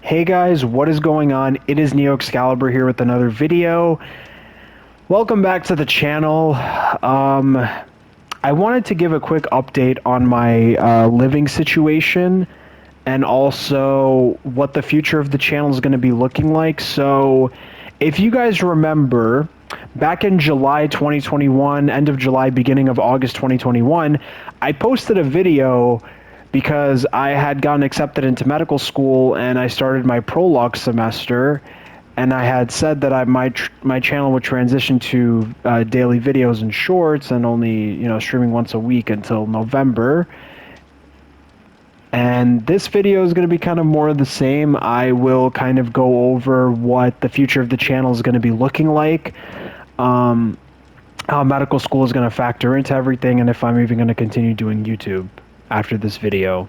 Hey guys, what is going on? It is NeoExcalibur here with another video. Welcome back to the channel. I wanted to give a quick update on my living situation and also what the future of the channel is going to be looking like. So, if you guys remember, back in July 2021, end of July, beginning of August 2021, I posted a video because I had gotten accepted into medical school and I started my prologue semester, and I had said that my channel would transition to daily videos and shorts and only streaming once a week until November. And this video is going to be kind of more of the same. I will kind of go over what the future of the channel is going to be looking like, how medical school is going to factor into everything, and if I'm even going to continue doing YouTube after this video.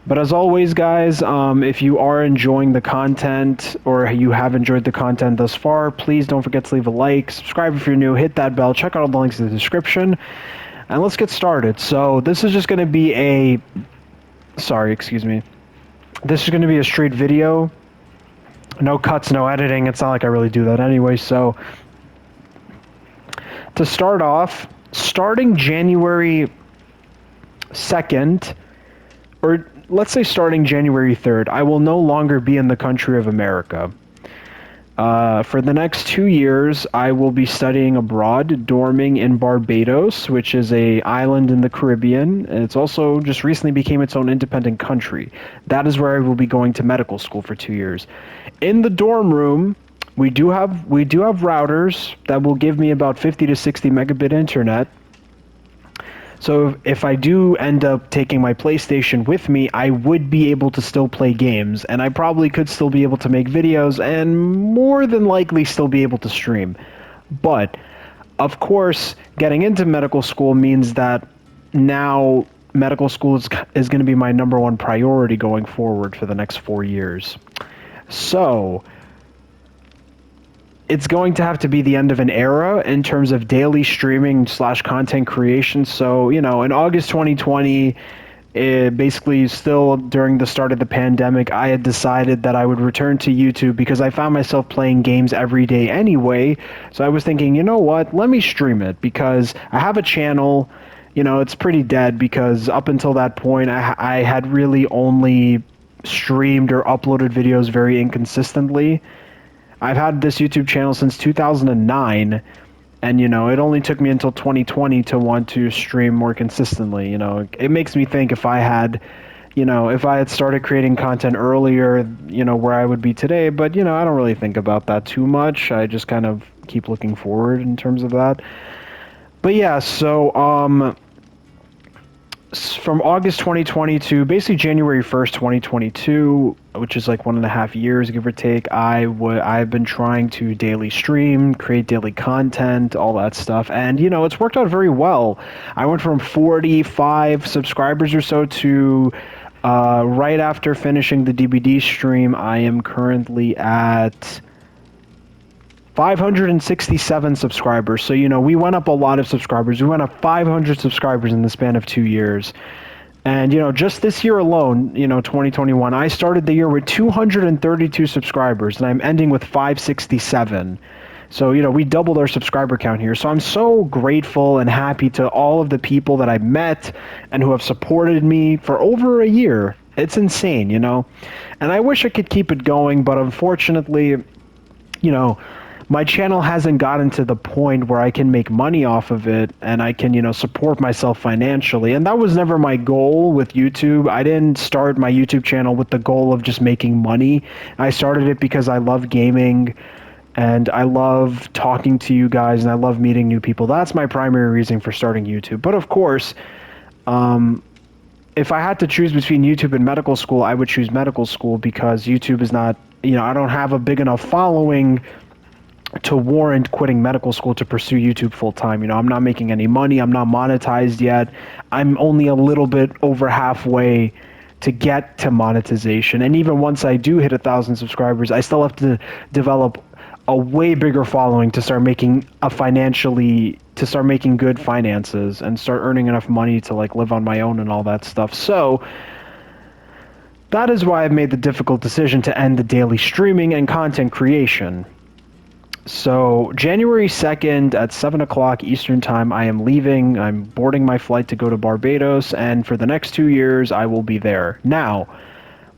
But as always, guys, if you are enjoying the content or you have enjoyed the content thus far, please don't forget to leave a like, subscribe if you're new, hit that bell, check out all the links in the description, and let's get started. So this is just going to be a... Sorry, excuse me. This is going to be a straight video. No cuts, no editing. It's not like I really do that anyway. So to start off, starting January 2nd, or let's say starting January 3rd, I will no longer be in the country of America. For the next 2 years, I will be studying abroad, dorming in Barbados, which is an island in the Caribbean. It's also just recently became its own independent country. That is where I will be going to medical school for 2 years. In the dorm room, we do have routers that will give me about 50 to 60 megabit internet. So if I do end up taking my PlayStation with me, I would be able to still play games, and I probably could still be able to make videos, and more than likely still be able to stream. But, of course, getting into medical school means that now medical school is going to be my #1 priority going forward for the next 4 years. So it's going to have to be the end of an era in terms of daily streaming / content creation. So, in August 2020, basically still during the start of the pandemic, I had decided that I would return to YouTube because I found myself playing games every day anyway. So I was thinking, you know what, let me stream it because I have a channel. It's pretty dead because up until that point, I had really only streamed or uploaded videos very inconsistently. I've had this YouTube channel since 2009, and it only took me until 2020 to want to stream more consistently. It makes me think if I had started creating content earlier, where I would be today, but I don't really think about that too much. I just kind of keep looking forward in terms of that. But yeah, so from August 2020 to basically January 1st, 2022, which is like 1.5 years, give or take, I've been trying to daily stream, create daily content, all that stuff. And, it's worked out very well. I went from 45 subscribers or so to right after finishing the DBD stream, I am currently at 567 subscribers. So, we went up a lot of subscribers. We went up 500 subscribers in the span of 2 years. And, just this year alone, 2021, I started the year with 232 subscribers, and I'm ending with 567. So, we doubled our subscriber count here. So I'm so grateful and happy to all of the people that I've met and who have supported me for over a year. It's insane, And I wish I could keep it going, but unfortunately, my channel hasn't gotten to the point where I can make money off of it and I can, support myself financially. And that was never my goal with YouTube. I didn't start my YouTube channel with the goal of just making money. I started it because I love gaming and I love talking to you guys and I love meeting new people. That's my primary reason for starting YouTube. But of course, if I had to choose between YouTube and medical school, I would choose medical school because YouTube is not, I don't have a big enough following to warrant quitting medical school to pursue YouTube full time. I'm not making any money. I'm not monetized yet. I'm only a little bit over halfway to get to monetization. And even once I do hit 1,000 subscribers, I still have to develop a way bigger following to start making good finances and start earning enough money to live on my own and all that stuff. So That is why I've made the difficult decision to end the daily streaming and content creation. So January 2nd at 7 o'clock Eastern Time, I am leaving. I'm boarding my flight to go to Barbados, and for the next 2 years, I will be there. Now,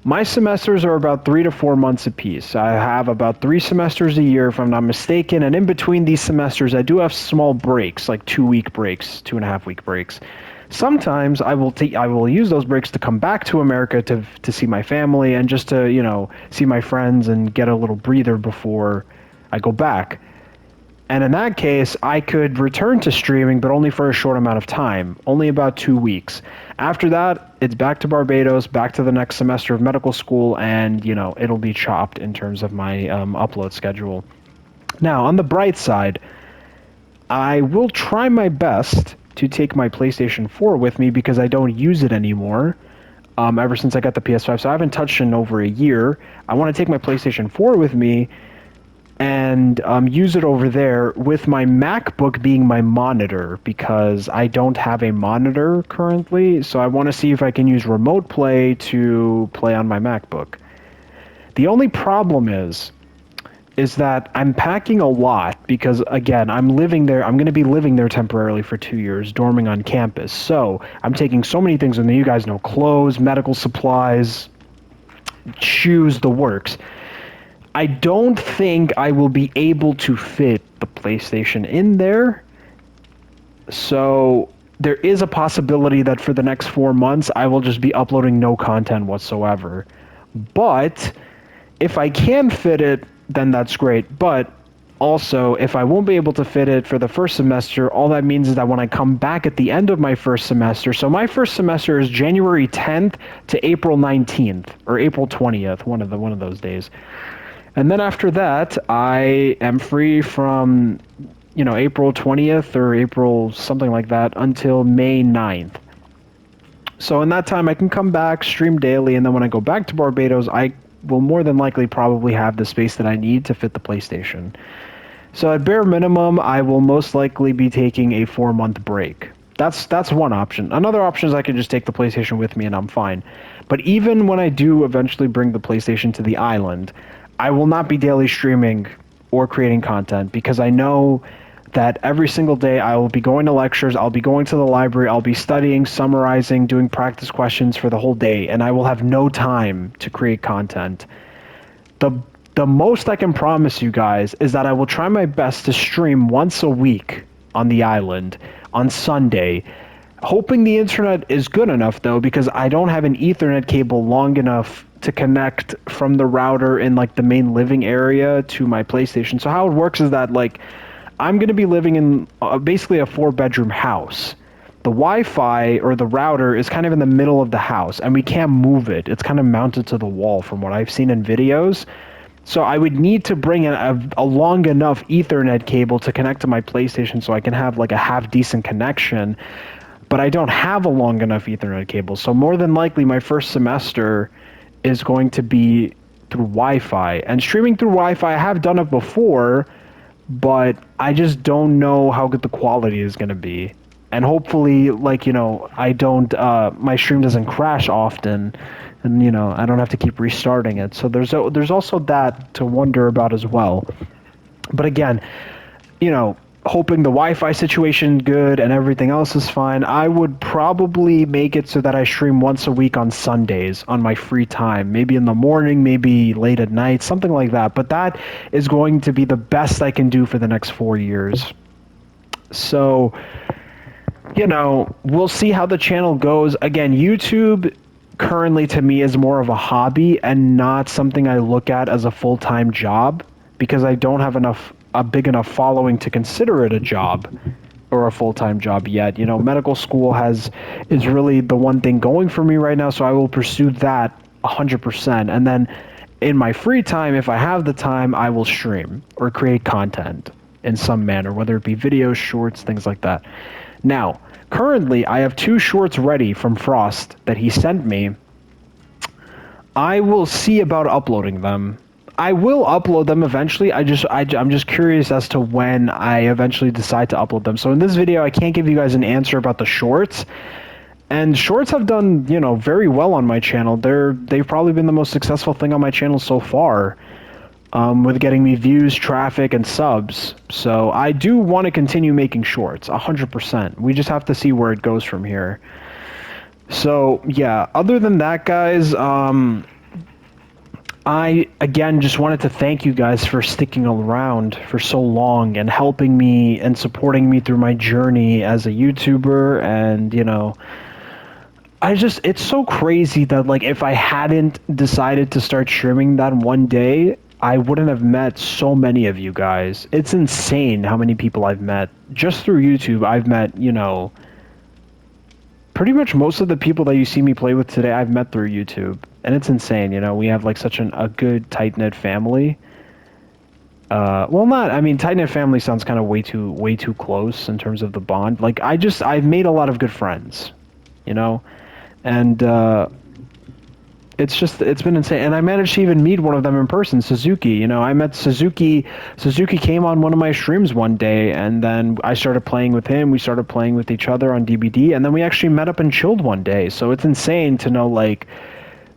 my semesters are about 3 to 4 months apiece. I have about 3 semesters a year, if I'm not mistaken, and in between these semesters, I do have small breaks, like 2-week breaks, 2.5-week breaks. Sometimes I will use those breaks to come back to America to see my family and just to, see my friends and get a little breather before I go back. And in that case, I could return to streaming, but only for a short amount of time, only about 2 weeks. After that, it's back to Barbados, back to the next semester of medical school, and, it'll be chopped in terms of my upload schedule. Now, on the bright side, I will try my best to take my PlayStation 4 with me because I don't use it anymore ever since I got the PS5, so I haven't touched it in over a year. I want to take my PlayStation 4 with me and use it over there with my MacBook being my monitor because I don't have a monitor currently, so I want to see if I can use remote play to play on my MacBook. The only problem is that I'm packing a lot because, again, I'm living there. I'm going to be living there temporarily for 2 years, dorming on campus. So I'm taking so many things with me. You guys know, clothes, medical supplies, shoes, the works. I don't think I will be able to fit the PlayStation in there. So there is a possibility that for the next 4 months, I will just be uploading no content whatsoever. But if I can fit it, then that's great. But also, if I won't be able to fit it for the first semester, all that means is that when I come back at the end of my first semester, so my first semester is January 10th to April 19th, or April 20th, one of those days. And then after that, I am free from, April 20th or April something like that until May 9th. So in that time, I can come back, stream daily, and then when I go back to Barbados, I will more than likely probably have the space that I need to fit the PlayStation. So at bare minimum, I will most likely be taking a 4-month break. That's one option. Another option is I can just take the PlayStation with me and I'm fine. But even when I do eventually bring the PlayStation to the island, I will not be daily streaming or creating content because I know that every single day I will be going to lectures, I'll be going to the library, I'll be studying, summarizing, doing practice questions for the whole day, and I will have no time to create content. The most I can promise you guys is that I will try my best to stream once a week on the island on Sunday, hoping the internet is good enough though, because I don't have an Ethernet cable long enough to connect from the router in like the main living area to my PlayStation. So how it works is that I'm going to be living in basically a 4-bedroom house. The Wi-Fi or the router is kind of in the middle of the house, and we can't move it. It's kind of mounted to the wall from what I've seen in videos. So I would need to bring in a long enough Ethernet cable to connect to my PlayStation so I can have like a half-decent connection. But I don't have a long enough Ethernet cable. So more than likely, my first semester is going to be through Wi-Fi. And streaming through Wi-Fi, I have done it before, but I just don't know how good the quality is going to be. And hopefully, I don't, my stream doesn't crash often, and, I don't have to keep restarting it. So there's also that to wonder about as well. But again, hoping the Wi-Fi situation good and everything else is fine, I would probably make it so that I stream once a week on Sundays on my free time, maybe in the morning, maybe late at night, something like that. But that is going to be the best I can do for the next 4 years. So, we'll see how the channel goes. Again, YouTube currently to me is more of a hobby and not something I look at as a full-time job because I don't have a big enough following to consider it a job or a full-time job yet. Medical school is really the one thing going for me right now, so I will pursue that 100%. And then in my free time, if I have the time, I will stream or create content in some manner, whether it be videos, shorts, things like that. Now, currently, I have 2 shorts ready from Frost that he sent me. I will see about uploading them. I will upload them eventually. I'm just curious as to when I eventually decide to upload them. So in this video, I can't give you guys an answer about the shorts. And shorts have done, you know, very well on my channel. They've probably been the most successful thing on my channel so far, with getting me views, traffic, and subs. So I do want to continue making shorts, 100%. We just have to see where it goes from here. So yeah, other than that, guys, I, again, just wanted to thank you guys for sticking around for so long and helping me and supporting me through my journey as a YouTuber. And, you know, it's so crazy that, like, if I hadn't decided to start streaming that one day, I wouldn't have met so many of you guys. It's insane how many people I've met. Just through YouTube, I've met, you know, pretty much most of the people that you see me play with today, I've met through YouTube. And it's insane, you know, we have like such a good tight-knit family. Well, not, I mean, tight-knit family sounds kind of way too close in terms of the bond. Like, I've made a lot of good friends, you know? And, it's been insane. And I managed to even meet one of them in person, Suzuki. You know, I met Suzuki. Suzuki came on one of my streams one day, and then I started playing with him. We started playing with each other on DBD, and then we actually met up and chilled one day. So it's insane to know, like,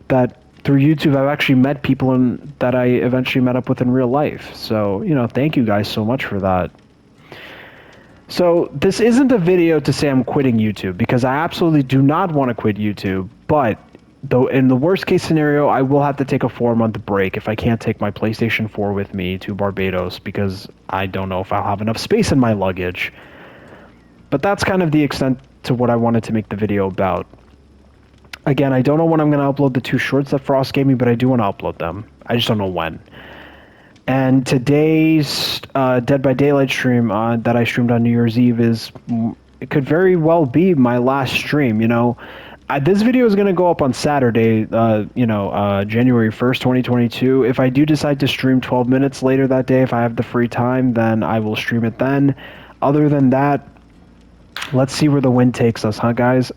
that through YouTube, I've actually met people that I eventually met up with in real life. So, you know, thank you guys so much for that. So this isn't a video to say I'm quitting YouTube, because I absolutely do not want to quit YouTube, but though in the worst case scenario, I will have to take a 4-month break if I can't take my PlayStation 4 with me to Barbados, because I don't know if I'll have enough space in my luggage. But that's kind of the extent to what I wanted to make the video about. Again, I don't know when I'm going to upload the 2 shorts that Frost gave me, but I do want to upload them. I just don't know when. And today's Dead by Daylight stream that I streamed on New Year's Eve it could very well be my last stream, you know. This video is going to go up on Saturday, January 1st, 2022. If I do decide to stream 12 minutes later that day, if I have the free time, then I will stream it then. Other than that, let's see where the wind takes us, huh, guys?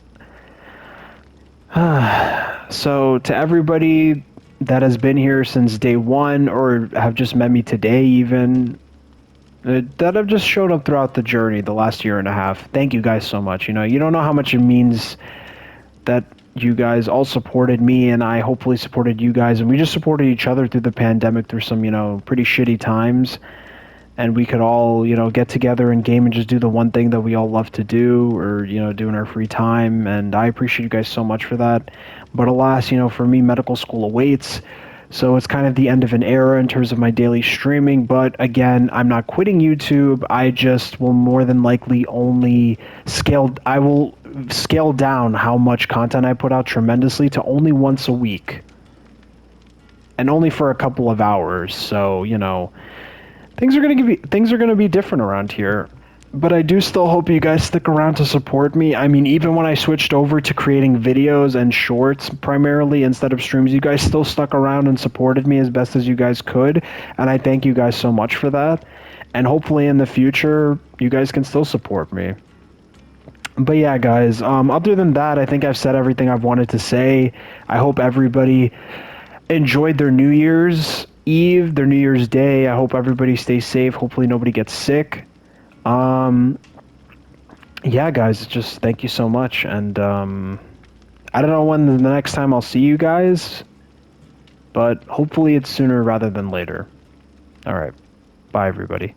So, to everybody that has been here since day one, or have just met me today even, that have just showed up throughout the journey the last year and a half, thank you guys so much. You know, you don't know how much it means that you guys all supported me, and I hopefully supported you guys, and we just supported each other through the pandemic, through some, you know, pretty shitty times, and we could all, you know, get together and game and just do the one thing that we all love to do, or, you know, do in our free time. And I appreciate you guys so much for that. But alas, you know, for me, medical school awaits, so it's kind of the end of an era in terms of my daily streaming. But again, I'm not quitting YouTube. I just will more than likely only I will scale down how much content I put out tremendously to only once a week, and only for a couple of hours. So, you know, things are gonna be different around here. But I do still hope you guys stick around to support me. I mean, even when I switched over to creating videos and shorts primarily instead of streams, you guys still stuck around and supported me as best as you guys could. And I thank you guys so much for that. And hopefully in the future, you guys can still support me. But yeah, guys, other than that, I think I've said everything I've wanted to say. I hope everybody enjoyed their New Year's Eve, their New Year's Day. I hope everybody stays safe. Hopefully nobody gets sick. Yeah, guys, just thank you so much, and I don't know when the next time I'll see you guys, but hopefully it's sooner rather than later. All right, bye everybody.